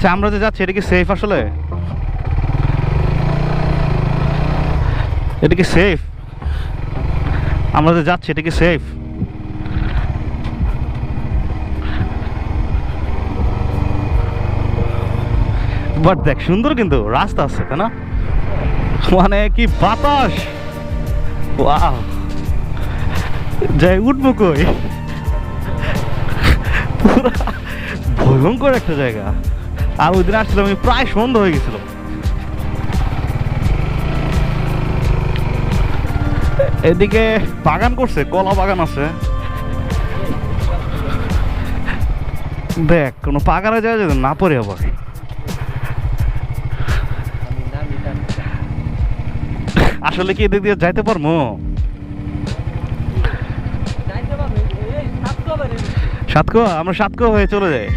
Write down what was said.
আচ্ছা, আমরা যে যাচ্ছি এটা কি সেফ আসলে? এটা কি সেফ? আমরা যে যাচ্ছি এটা কি সেফ? বাট দেখ, সুন্দর কিন্তু রাস্তা আছে, তাই না? মানে কি বাতাস! ওয়াও, যাই উঠবো কই? পুরা ভয়ঙ্কর একটা জায়গা। আর ওই দিন আসছিলাম আমি, প্রায় সন্ধ্যা হয়ে গেছিল। এদিকে বাগান করছে, কলা বাগান আছে। দেখ, কোনো পাগারে যাওয়া যেত না পরে আবার। আসলে কি এদিক দিয়ে যাইতে পারবো? সাতকো, আমরা সাতকো হয়ে চলে যাই।